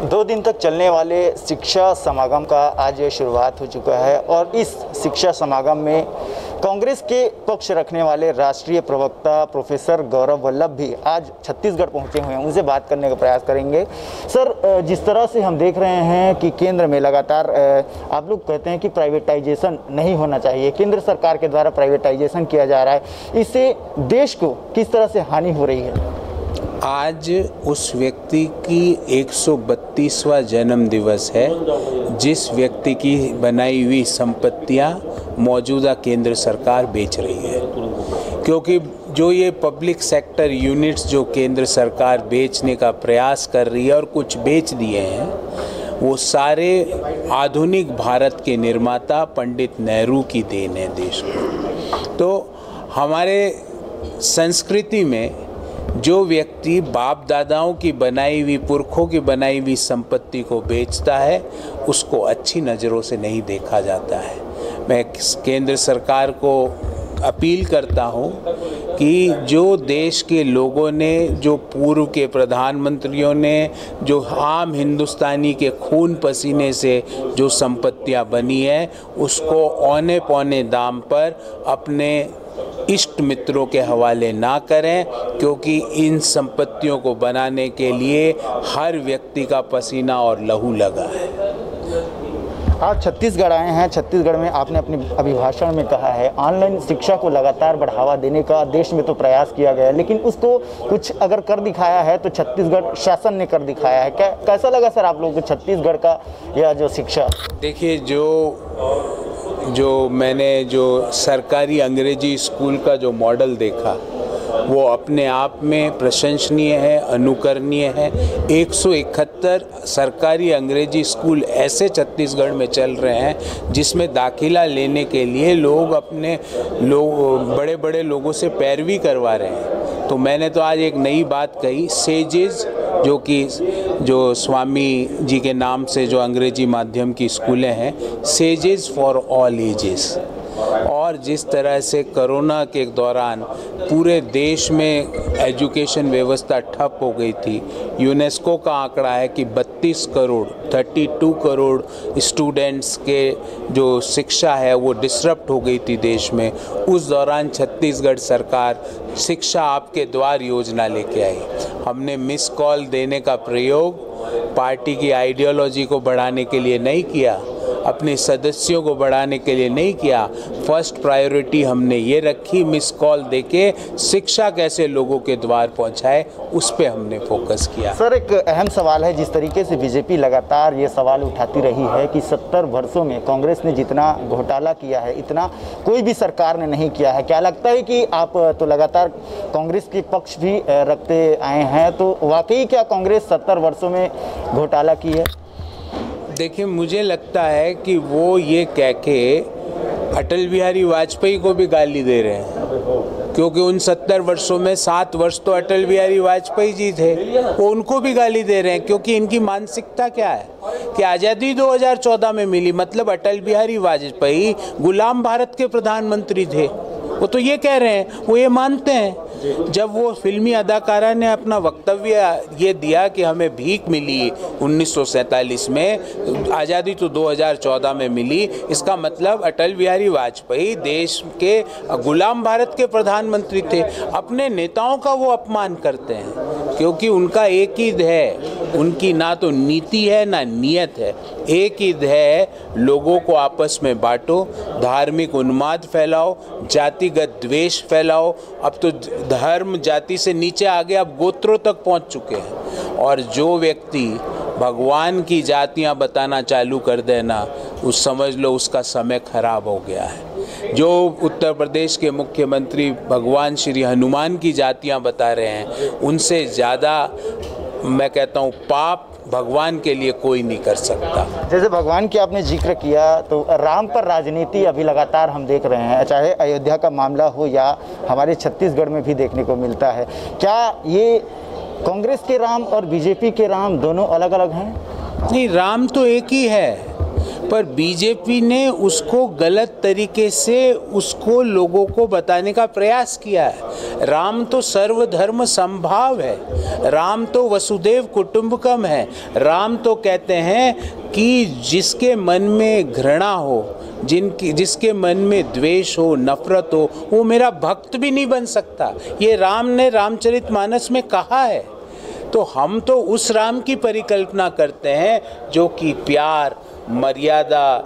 2 दिन तक चलने वाले शिक्षा समागम का आज शुरुआत हो चुका है और इस शिक्षा समागम में कांग्रेस के पक्ष रखने वाले राष्ट्रीय प्रवक्ता प्रोफेसर गौरव वल्लभ भी आज छत्तीसगढ़ पहुंचे हुए हैं। उनसे बात करने का प्रयास करेंगे। सर, जिस तरह से हम देख रहे हैं कि केंद्र में लगातार आप लोग कहते हैं कि प्राइवेटाइजेशन नहीं होना चाहिए, केंद्र सरकार के द्वारा प्राइवेटाइजेशन किया जा रहा है, इससे देश को किस तरह से हानि हो रही है? आज उस व्यक्ति की 132वां जन्म दिवस है जिस व्यक्ति की बनाई हुई संपत्तियां मौजूदा केंद्र सरकार बेच रही है, क्योंकि जो ये पब्लिक सेक्टर यूनिट्स जो केंद्र सरकार बेचने का प्रयास कर रही है और कुछ बेच दिए हैं, वो सारे आधुनिक भारत के निर्माता पंडित नेहरू की देन है देश को। तो हमारे संस्कृति में जो व्यक्ति बाप दादाओं की बनाई हुई, पुरखों की बनाई हुई संपत्ति को बेचता है, उसको अच्छी नज़रों से नहीं देखा जाता है। मैं केंद्र सरकार को अपील करता हूँ कि जो देश के लोगों ने, जो पूर्व के प्रधानमंत्रियों ने, जो आम हिंदुस्तानी के खून पसीने से जो संपत्तियाँ बनी है, उसको औने पौने दाम पर अपने इष्ट मित्रों के हवाले ना करें, क्योंकि इन संपत्तियों को बनाने के लिए हर व्यक्ति का पसीना और लहू लगा है। आप छत्तीसगढ़ आए हैं। छत्तीसगढ़ में आपने अपने अभिभाषण में कहा है ऑनलाइन शिक्षा को लगातार बढ़ावा देने का देश में तो प्रयास किया गया है, लेकिन उसको कुछ अगर कर दिखाया है तो छत्तीसगढ़ शासन ने कर दिखाया है। कैसा लगा सर आप लोगों को छत्तीसगढ़ का यह जो शिक्षा? देखिए, जो मैंने सरकारी अंग्रेजी स्कूल का जो मॉडल देखा, वो अपने आप में प्रशंसनीय है, अनुकरणीय है। 171 सरकारी अंग्रेजी स्कूल ऐसे छत्तीसगढ़ में चल रहे हैं जिसमें दाखिला लेने के लिए लोग बड़े बड़े लोगों से पैरवी करवा रहे हैं। तो मैंने तो आज एक नई बात कही, सेजेस, जो स्वामी जी के नाम से जो अंग्रेजी माध्यम की स्कूलें हैं, सेजेस फॉर ऑल एजेस। और जिस तरह से कोरोना के दौरान पूरे देश में एजुकेशन व्यवस्था ठप हो गई थी, यूनेस्को का आंकड़ा है कि 32 करोड़ स्टूडेंट्स के जो शिक्षा है वो डिसरप्ट हो गई थी देश में। उस दौरान छत्तीसगढ़ सरकार शिक्षा आपके द्वार योजना लेके आई। हमने मिस कॉल देने का प्रयोग पार्टी की आइडियोलॉजी को बढ़ाने के लिए नहीं किया, अपने सदस्यों को बढ़ाने के लिए नहीं किया। फर्स्ट प्रायोरिटी हमने ये रखी, मिस कॉल देके शिक्षा कैसे लोगों के द्वार पहुंचाए, उस पे हमने फोकस किया। सर, एक अहम सवाल है, जिस तरीके से बीजेपी लगातार ये सवाल उठाती रही है कि 70 वर्षों में कांग्रेस ने जितना घोटाला किया है इतना कोई भी सरकार ने नहीं किया है। क्या लगता है कि आप तो लगातार कांग्रेस के पक्ष भी रखते आए हैं, तो वाकई क्या कांग्रेस 70 वर्षों में घोटाला की है? देखिए, मुझे लगता है कि वो ये कह के अटल बिहारी वाजपेयी को भी गाली दे रहे हैं, क्योंकि उन 70 वर्षों में 7 वर्ष तो अटल बिहारी वाजपेयी जी थे, वो उनको भी गाली दे रहे हैं। क्योंकि इनकी मानसिकता क्या है कि आज़ादी 2014 में मिली, मतलब अटल बिहारी वाजपेयी गुलाम भारत के प्रधानमंत्री थे। वो तो ये कह रहे हैं, वो ये मानते हैं। जब वो फिल्मी अदाकारा ने अपना वक्तव्य ये दिया कि हमें भीख मिली 1947 में, आज़ादी तो 2014 में मिली, इसका मतलब अटल बिहारी वाजपेयी देश के गुलाम भारत के प्रधानमंत्री थे। अपने नेताओं का वो अपमान करते हैं, क्योंकि उनका एक ही है, उनकी ना तो नीति है ना नियत है। एक ही है, लोगों को आपस में बांटो, धार्मिक उन्माद फैलाओ, जातिगत द्वेष फैलाओ। अब तो धर्म जाति से नीचे आ गया, अब गोत्रों तक पहुंच चुके हैं। और जो व्यक्ति भगवान की जातियां बताना चालू कर देना, उस समझ लो उसका समय खराब हो गया है। जो उत्तर प्रदेश के मुख्यमंत्री भगवान श्री हनुमान की जातियां बता रहे हैं, उनसे ज़्यादा मैं कहता हूँ पाप भगवान के लिए कोई नहीं कर सकता। जैसे भगवान की आपने जिक्र किया, तो राम पर राजनीति अभी लगातार हम देख रहे हैं, चाहे अयोध्या का मामला हो या हमारे छत्तीसगढ़ में भी देखने को मिलता है। क्या ये कांग्रेस के राम और बीजेपी के राम दोनों अलग अलग हैं? नहीं, राम तो एक ही है। पर बीजेपी ने उसको गलत तरीके से उसको लोगों को बताने का प्रयास किया है। राम तो सर्वधर्म समभाव है, राम तो वसुदेव कुटुंबकम है। राम तो कहते हैं कि जिसके मन में घृणा हो, जिसके मन में द्वेष हो, नफरत हो, वो मेरा भक्त भी नहीं बन सकता। ये राम ने रामचरितमानस में कहा है। तो हम तो उस राम की परिकल्पना करते हैं जो कि प्यार, मर्यादा,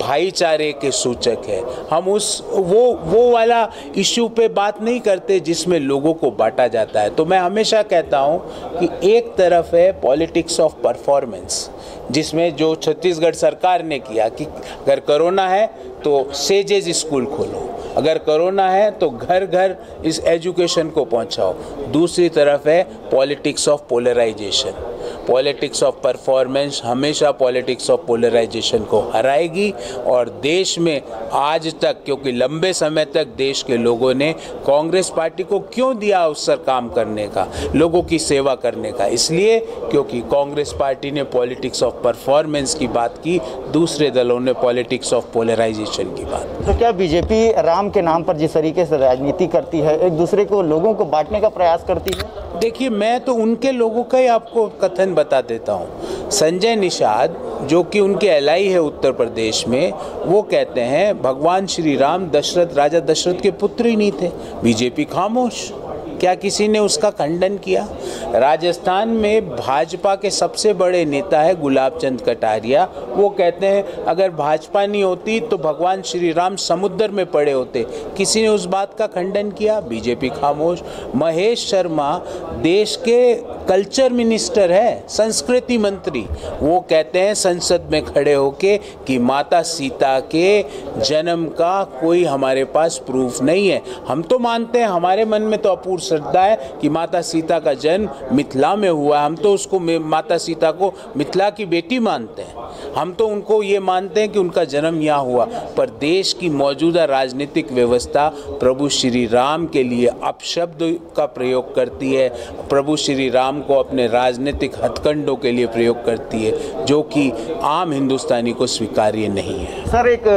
भाईचारे के सूचक है। हम वो वाला इश्यू पे बात नहीं करते जिसमें लोगों को बांटा जाता है। तो मैं हमेशा कहता हूँ कि एक तरफ है पॉलिटिक्स ऑफ परफॉर्मेंस, जिसमें जो छत्तीसगढ़ सरकार ने किया कि अगर कोरोना है तो सेजेज स्कूल खोलो, अगर कोरोना है तो घर घर इस एजुकेशन को पहुंचाओ। दूसरी तरफ है politics of polarisation. Politics of performance हमेशा पॉलिटिक्स ऑफ पोलराइजेशन को हराएगी। और देश में आज तक, क्योंकि लंबे समय तक देश के लोगों ने कांग्रेस पार्टी को क्यों दिया अवसर काम करने का, लोगों की सेवा करने का? इसलिए क्योंकि कांग्रेस पार्टी ने पॉलिटिक्स ऑफ परफॉर्मेंस की बात की, दूसरे दलों ने पॉलिटिक्स ऑफ पोलराइजेशन की बात। तो क्या बीजेपी राम के नाम पर जिस तरीके से राजनीति करती है, एक दूसरे को, लोगों को बांटने का प्रयास करती है? देखिए, मैं तो उनके लोगों का ही आपको कथन बता देता हूँ। संजय निषाद, जो कि उनके एलआई है उत्तर प्रदेश में, वो कहते हैं भगवान श्री राम राजा दशरथ के पुत्र ही नहीं थे। बीजेपी खामोश, क्या किसी ने उसका खंडन किया? राजस्थान में भाजपा के सबसे बड़े नेता है गुलाब चंद कटारिया, वो कहते हैं अगर भाजपा नहीं होती तो भगवान श्री राम समुद्र में पड़े होते। किसी ने उस बात का खंडन किया? बीजेपी खामोश। महेश शर्मा देश के कल्चर मिनिस्टर है, संस्कृति मंत्री, वो कहते हैं संसद में खड़े होके कि माता सीता के जन्म का कोई हमारे पास प्रूफ नहीं है। हम तो मानते हैं, हमारे मन में तो अपूर्ण श्रद्धा है कि माता सीता का जन्म मिथिला में हुआ। हम तो उसको, माता सीता को मिथिला की बेटी मानते हैं। हम तो उनको ये मानते हैं कि उनका जन्म यहाँ हुआ। पर देश की मौजूदा राजनीतिक व्यवस्था प्रभु श्री राम के लिए अपशब्द का प्रयोग करती है, प्रभु श्री राम को अपने राजनीतिक हथकंडों के लिए प्रयोग करती है, जो कि आम हिंदुस्तानी को स्वीकार्य नहीं है। सर, एक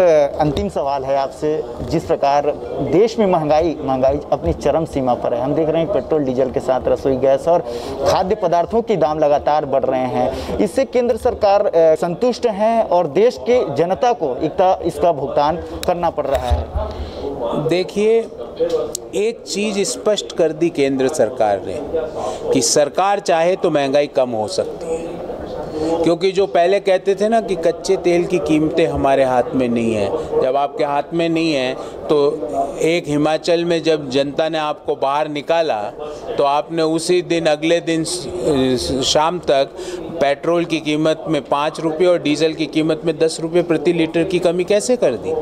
अंतिम सवाल है आपसे। जिस प्रकार देश में महंगाई अपनी चरम सीमा पर है, हम देख रहे हैं पेट्रोल डीजल के साथ रसोई गैस और खाद्य पदार्थों के दाम लगातार बढ़ रहे हैं। इससे केंद्र सरकार संतुष्ट है और देश के जनता को इसका भुगतान करना पड़ रहा है। देखिए, एक चीज स्पष्ट कर दी केंद्र सरकार ने कि सरकार चाहे तो महंगाई कम हो सकती है। क्योंकि जो पहले कहते थे ना कि कच्चे तेल की कीमतें हमारे हाथ में नहीं है, जब आपके हाथ में नहीं है तो एक हिमाचल में जब जनता ने आपको बाहर निकाला तो आपने उसी दिन, अगले दिन शाम तक पेट्रोल की कीमत में 5 रुपये और डीजल की कीमत में 10 रुपये प्रति लीटर की कमी कैसे कर दी?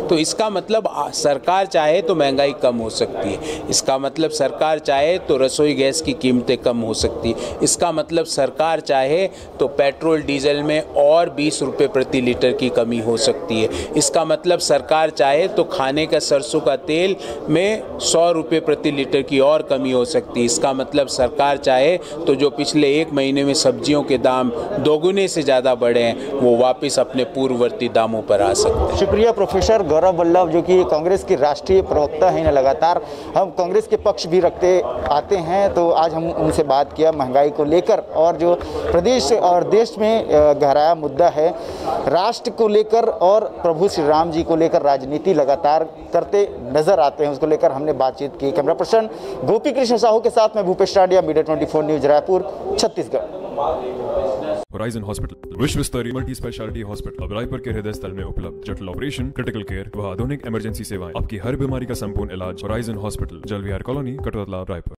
तो इसका मतलब सरकार चाहे तो महंगाई कम हो सकती है। इसका मतलब सरकार चाहे तो रसोई गैस की कीमतें कम हो सकती है। इसका मतलब सरकार चाहे तो पेट्रोल डीजल में और 20 रुपये प्रति लीटर की कमी हो सकती है। इसका मतलब सरकार चाहे तो खाने का सरसों का तेल में 100 रुपये प्रति लीटर की और कमी हो सकती है। इसका मतलब सरकार चाहे तो जो पिछले 1 महीने में सब्जियों के दाम दोगुने से ज़्यादा बढ़े हैं, वो वापस अपने पूर्ववर्ती दामों पर आ सकते हैं। शुक्रिया प्रोफेसर गौरव वल्लभ, जो कि कांग्रेस की राष्ट्रीय प्रवक्ता हैं। लगातार हम कांग्रेस के पक्ष भी रखते आते हैं, तो आज हम उनसे बात किया महंगाई को लेकर और जो प्रदेश और देश में गहराया मुद्दा है राष्ट्र को लेकर और प्रभु श्री राम जी को लेकर राजनीति लगातार करते नजर आते हैं, उसको लेकर हमने बातचीत की। कैमरा पर्सन गोपी कृष्ण साहू के साथ मैं Bhupesh Tadiya, media 24 news, Raipur, Chhattisgarh. Horizon hospital विश्व स्तरीय मल्टी स्पेशलिटी हॉस्पिटल अब रायपुर के हृदय स्थल में उपलब्ध। जटिल ऑपरेशन, क्रिटिकल केयर व आधुनिक इमरजेंसी सेवाएं, आपकी हर बीमारी का संपूर्ण इलाज। होराइजन हॉस्पिटल, जल विहार कॉलोनी, कटोतला, रायपुर।